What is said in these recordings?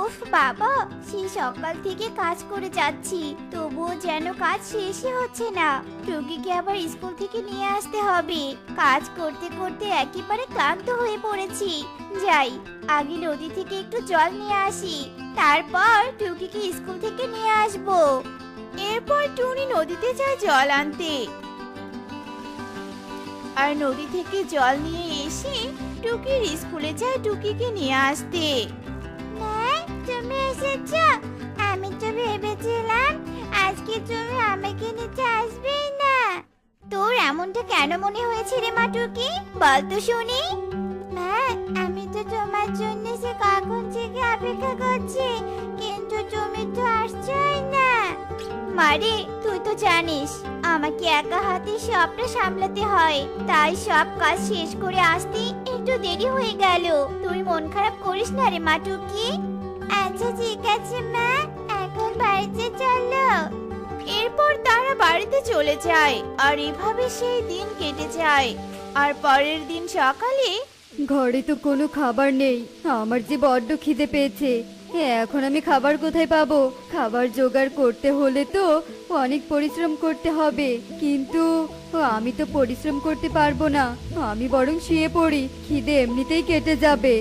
উফ বাবা, সেই সকাল থেকে কাজ করে যাচ্ছি, তবুও যেন কাজ শেষই হচ্ছে না। টুকিকে আবার স্কুল থেকে নিয়ে আসতে হবে। কাজ করতে করতে একেবারে ক্লান্ত হয়ে পড়েছি। যাই, আগে নদী থেকে একটু জল নিয়ে আসি, তারপর টুকিকে স্কুল থেকে নিয়ে আসবো। এরপর টুনি নদীতে যায় জল আনতে, আর নদী থেকে জল নিয়ে এসে টুকির স্কুলে যায় টুকিকে নিয়ে আসতে। তুমি এসেছো? আমি তো ভেবেছিলাম আজকে তুমি আমাকে নিতে আসবেই না। তোর এমনটা কেন মনে হয়েছে রে মা টুকি, বল তো শুনি। মা, আমি তো তোমার জন্য সে কখন থেকে অপেক্ষা করছি, কিন্তু তুমি তো আসছোই না। মারে, তুই তো জানিস আমাকে একা হাতে সবটা সামলাতে হয়, তাই সব কাজ শেষ করে আসতে একটু দেরি হয়ে গেল। তুই মন খারাপ করিস না রে মা টুকি। আচ্ছা ঠিক আছে মা, এখন বাড়িতে চলো। এরপর তারা বাড়িতে চলে যায়, আর এভাবে সেই দিন কেটে যায়। আর পরের দিন সকালে ঘরে তো কোনো খাবার নেই, আমার যে বড্ড খিদে পেয়েছে। এখন আমি খাবার কোথায় পাবো? খাবার জোগাড় করতে হলে তো অনেক পরিশ্রম করতে হবে, কিন্তু আমি তো পরিশ্রম করতে পারবো না। আমি বরং শুয়ে পড়ি, খিদে এমনিতেই কেটে যাবে।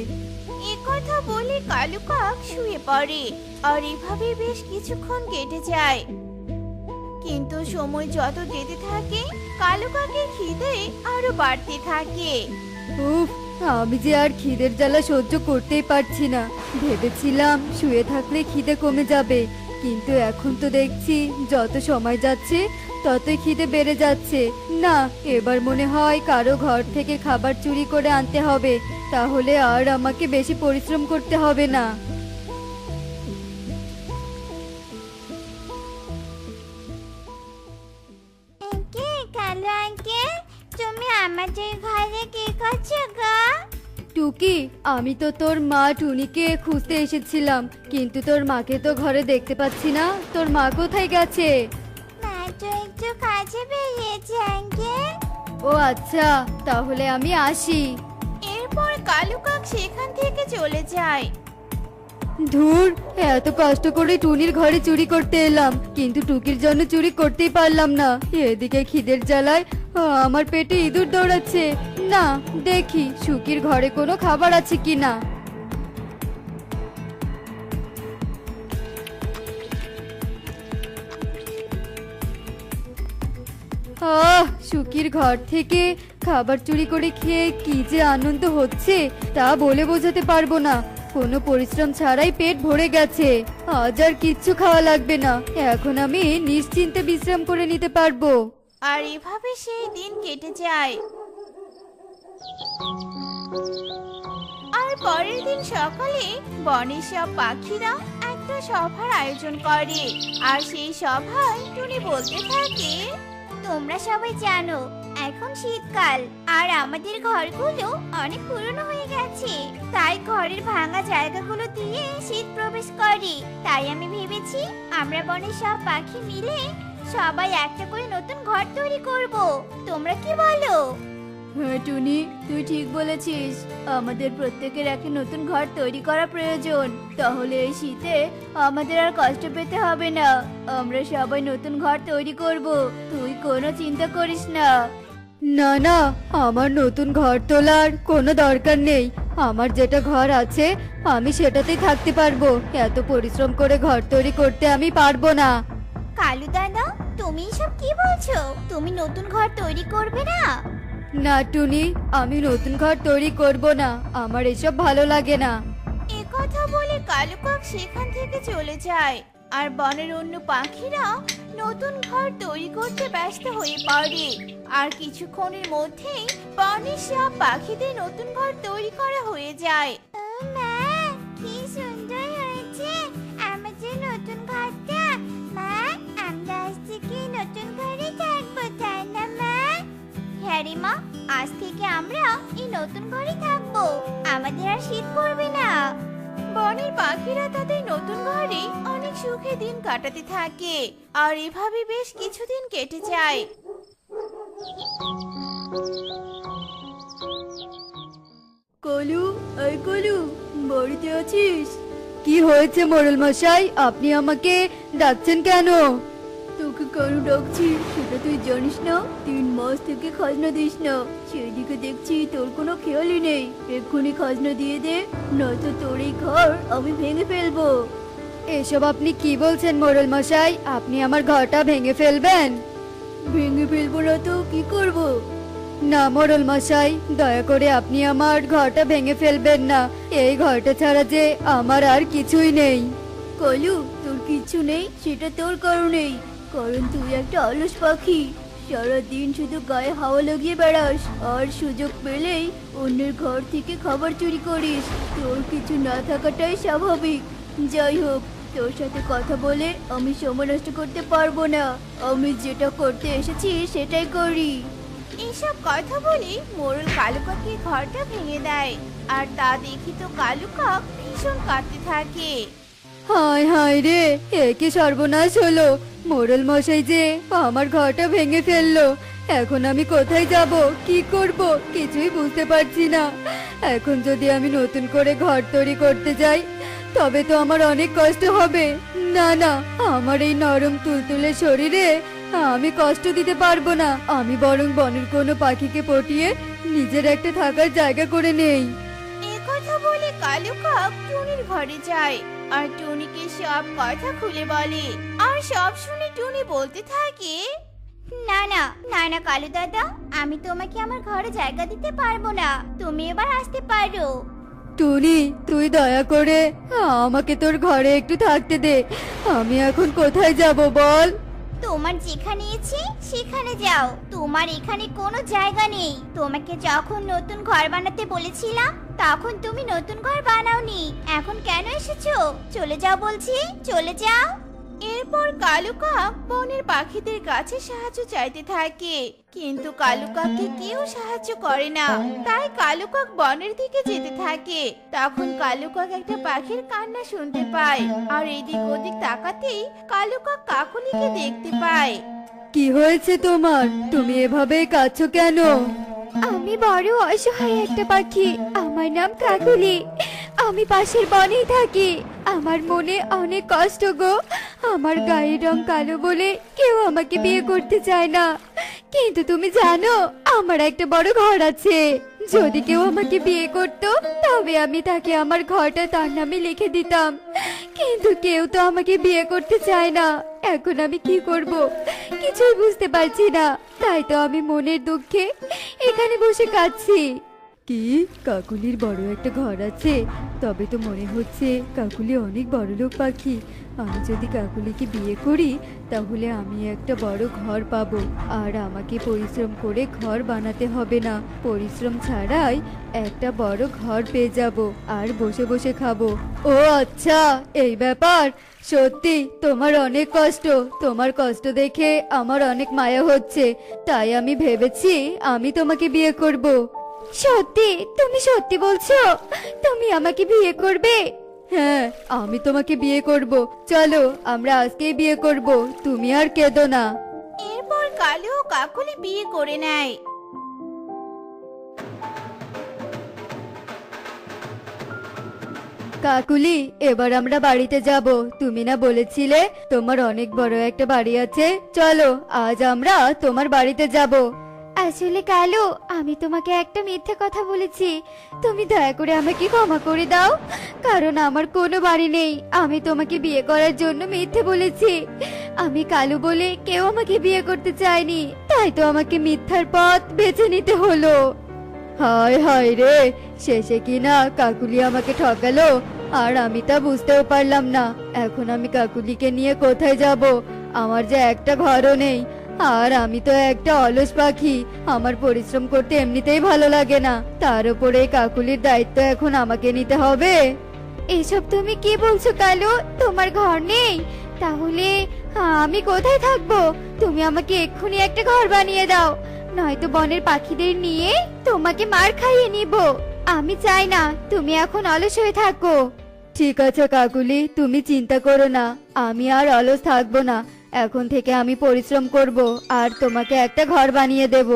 কথা বলে কালু কাক শুয়ে পড়ে। আর এভাবে বেশ কিছুক্ষণ কেটে যায়, কিন্তু সময় যত যেতে থাকে কালু কাকের খিদে আরো বাড়তে থাকে। উফ, আমি যে আর খিদের জ্বালা সহ্য করতেই পারছি না। ভেবেছিলাম শুয়ে থাকলে খিদে কমে যাবে, কিন্তু এখন তো দেখছি যত সময় যাচ্ছে ততই খিদে বেড়ে যাচ্ছে। না, এবার মনে হয় কারো ঘর থেকে খাবার চুরি করে আনতে হবে, তাহলে আর আমাকে বেশি পরিশ্রম করতে হবে না। কালু আঙ্কেল, তুমি আমাদের ঘরে কি করছো গো? টুকি, আমি তো তোর মা টুনিকে খুঁজতে এসেছিলাম, কিন্তু তোর মাকে তো ঘরে দেখতে পাচ্ছি না। তোর মা কোথায় গেছে? মা তো একটু কাজে বেরিয়েছে আঙ্কেল। ও আচ্ছা, তাহলে আমি আসি। এরপর কালু কাক সেখান থেকে চলে যায়। ধুর, এত কষ্ট করে টুনির ঘরে চুরি করতে এলাম, কিন্তু টুকির জন্য চুরি করতেই পারলাম না। এদিকে খিদের জ্বালায় আমার পেটে ইঁদুর দৌড়াচ্ছে। না, দেখি সুকির ঘরে কোনো খাবার আছে কিনা। সুকির ঘর থেকে খাবার চুরি করে খেয়ে কি যে আনন্দ হচ্ছে তা বলে বোঝাতে পারবো না। কোনো পরিশ্রম ছাড়াই পেট ভরে গেছে, আজ আর কিচ্ছু খাওয়া লাগবে না। এখন আমি নিশ্চিন্তে বিশ্রাম করে নিতে পারবো। আর এভাবে সেই দিন কেটে যায়। আর পরের দিন সকালে বনের সব পাখিরা একটা সভার আয়োজন করে। আর সেই সভায় টুনি বলতে থাকে, তোমরা সবাই জানো এখন শীতকাল, আর আমাদের ঘরগুলো অনেক পুরনো হয়ে গেছে, তাই ঘরের ভাঙা জায়গাগুলো দিয়ে শীত প্রবেশ করে। তাই আমি ভেবেছি আমরা বনের সব পাখি মিলে সবাই একটা করে নতুন ঘর তৈরি করব। তোমরা কি বলো? হ্যাঁ টুনি, তুই ঠিক বলেছিস, আমাদের প্রত্যেকের একটা নতুন ঘর তৈরি করা প্রয়োজন। তাহলে এই শীতে আমাদের আর কষ্ট পেতে হবে না। আমরা সবাই নতুন ঘর তৈরি করব, তুই কোনো চিন্তা করিস না। না না, আমার নতুন ঘর তোলার কোনো দরকার নেই। আমার যেটা ঘর আছে আমি সেটাতেই থাকতে পারবো। এত পরিশ্রম করে ঘর তৈরি করতে আমি পারবো না। কালু দাদা, তুমি সব কি বলছো? তুমি নতুন ঘর তৈরি করবে না? না টুনি, আমি নতুন ঘর তৈরি করব না, আমার এসব ভালো লাগে না। এ কথা বলে কালু কাক সেখান থেকে চলে যায়। আর বনের অন্য পাখিরা নতুন ঘর তৈরি করতে ব্যস্ত হয়ে পড়ে। আর কিছুক্ষণের মধ্যেই বনের সব পাখিদের নতুন ঘর তৈরি করা হয়ে যায়। মা, কি সুন্দর হয়েছে আমাদের নতুন ঘরটা। মা, আমরা আজ থেকে নতুন ঘরে থাকবো, তাই না মা? হ্যাঁ রে মা, আজ থেকে আমরা এই নতুন ঘরে থাকবো, আমাদের আর শীত পড়বে না। বনের পাখিরা তাদের নতুন ঘরে অনেক সুখে দিন কাটাতে থাকে। আর এভাবে বেশ কিছুদিন কেটে যায়। কলু, এই কলু, বাড়িতে আছিস? কি হয়েছে মোড়ল মশাই, আপনি আমাকে ডাকছেন কেন? তোকে কেন ডাকছি সেটা তুই জানিস না? 3 মাস থেকে খাজনা দিস না, সেদিকে দেখছি তোর কোনো খেয়ালই নেই। এক্ষুনি খাজনা দিয়ে দে, নয়তো তোর এই ঘর আমি ভেঙে ফেলবো। এসব আপনি কি বলছেন মোড়ল মশাই? আপনি আমার ঘরটা ভেঙে ফেলবেন? ভেঙে ফেলবো না তো কি করব? না মোড়ল মশাই, দয়া করে আপনি আমার ঘরটা ভেঙে ফেলবেন না। এই ঘরটা ছাড়া যে আমার আর কিছুই নেই। কলু, তোর কিছু নেই সেটা তোর কারণেই, কারণ তুই একটা অলস পাখি। সারাদিন শুধু গায়ে হাওয়া লাগিয়ে বেড়াস, আর সুযোগ পেলেই অন্যের ঘর থেকে খাবার চুরি করিস। তোর কিছু না থাকাটাই স্বাভাবিক। যাই হোক, তোর সাথে কথা বলে আমি সময় নষ্ট করতে পারবো না। আমি যেটা করতে এসেছি সেটাই করি। এসব কথা বলে মোড়ল কালু কাকের ঘরটা ভেঙে দেয়। আর তা দেখি তো কালু কাক ভীষণ কাঁদতে থাকে। হায় হায় রে, এ কি সর্বনাশ হলো! মোড়ল মশাই যে আমার ঘরটা ভেঙে ফেললো। এখন আমি কোথায় যাব, কি করব কিছুই বুঝতে পারছি না। এখন যদি আমি নতুন করে ঘর তৈরি করতে যাই তবে তো আমার অনেক কষ্ট হবে। না না, আমার এই নরম তুলতুলে শরীরে আমি কষ্ট দিতে পারবো না। আমি বরং বনের কোনো পাখিকে পটিয়ে নিজের একটা থাকার জায়গা করে নেই। এ কথা বলে কালু কাক টুনির ঘরে যায় আর টুনিকে সব কথা খুলে বলে। আর সব শুনে টুনি বলতে থাকে, না না না না কালু দাদা, আমি তোমাকে আমার ঘরে জায়গা দিতে পারবো না। তুমি এবার আসতে পারো। টুনি, তুই দয়া করে আমাকে তোর ঘরে একটু থাকতে দে। আমি এখন কোথায় যাব বল? তোমার যেখানে ইচ্ছে সেখানে যাও, তোমার এখানে কোনো জায়গা নেই। তোমাকে যখন নতুন ঘর বানাতে বলেছিলাম তখন তুমি নতুন ঘর বানাওনি। এখন কেন এসেছো? চলে যাও বলছি, চলে যাও। এরপর কালু কাক বনের পাখিদের কাছে সাহায্য চাইতে থাকে, কিন্তু কালু কাককে কেউ সাহায্য করে না। তাই কালু কাক বনের দিকে যেতে থাকে। তখন কালু কাক একটা পাখির কান্না শুনতে পায়, আর এদিক ওদিক তাকাতেই কালু কাক কাকলিকে দেখতে পায়। কি হয়েছে তোমার? তুমি এভাবে কাঁদছো কেন? আমি বড় অসহায় একটা পাখি, আমার নাম কাকুলি। আমি পাশের বনেই থাকি। আমার মনে অনেক কষ্ট গো। আমার গায়ের রং কালো বলে কেউ আমাকে বিয়ে করতে চায় না। কিন্তু তুমি জানো, আমার একটা বড় ঘর আছে। যদি কেউ আমাকে বিয়ে করতো তবে আমি তাকে আমার ঘরটা তার নামে লিখে দিতাম। কিন্তু কেউ তো আমাকে বিয়ে করতে চায় না। এখন আমি কি করব কিছুই বুঝতে পারছি না। তাই তো আমি মনের দুঃখে এখানে বসে কাঁদছি। কি, কাকুলির বড় একটা ঘর আছে? তবে তো মনে হচ্ছে কাকুলি অনেক বড়লোক পাখি। আমি যদি কাকুলিকে বিয়ে করি তাহলে আমি একটা বড় ঘর পাবো, আর আমাকে পরিশ্রম করে ঘর বানাতে হবে না। পরিশ্রম ছাড়াই একটা বড় ঘর পেয়ে যাব, আর বসে বসে খাবো। ও আচ্ছা, এই ব্যাপার। সত্যি তোমার অনেক কষ্ট। তোমার কষ্ট দেখে আমার অনেক মায়া হচ্ছে। তাই আমি ভেবেছি আমি তোমাকে বিয়ে করব। সত্যি? তুমি সত্যি বলছো? তুমি আমাকে বিয়ে করবে? হ্যাঁ, আমি তোমাকে বিয়ে করব। চলো আমরা আজকেই বিয়ে করব, তুমি আর কেঁদো না। এরপর কালু ও কাকলি বিয়ে করে নেয়। কাকুলি, এবার আমরা বাড়িতে যাব। তুমি না বলেছিলে তোমার অনেক বড় একটা বাড়ি আছে? চলো আজ আমরা তোমার বাড়িতে যাব। আসলে কালু, আমি তোমাকে একটা মিথ্যে কথা বলেছি। তুমি দয়া করে আমাকে ক্ষমা করে দাও, কারণ আমার কোনো বাড়ি নেই। আমি তোমাকে বিয়ে করার জন্য মিথ্যে বলেছি। আমি কালু বলে কেউ আমাকে বিয়ে করতে চায়নি, তাই তো আমাকে মিথ্যার পথ বেছে নিতে হলো। হায় হায় রে, শেষে কি না কাকুলি আমাকে ঠকালো, আর আমি তা বুঝতেও পারলাম না। এখন আমি কাকুলিকে নিয়ে কোথায় যাব? আমার যে একটা ঘরও নেই, আর আমি তো একটা অলস পাখি। আমার পরিশ্রম করতে এমনিতেই ভালো লাগে না, তার উপরে কাকুলির দায়িত্ব এখন আমাকে নিতে হবে। এসব তুমি কি বলছো কালু? তোমার ঘর নেই? তাহলে আমি কোথায় থাকবো? তুমি আমাকে এক্ষুনি একটা ঘর বানিয়ে দাও, নয়তো বনের পাখিদের নিয়ে তোমাকে মার খাইয়ে নিব। আমি চাই না তুমি এখন অলস হয়ে থাকো। ঠিক আছে কাকুলি, তুমি চিন্তা করো না, আমি আর অলস থাকবো না। এখন থেকে আমি পরিশ্রম করব আর তোমাকে একটা ঘর বানিয়ে দেব।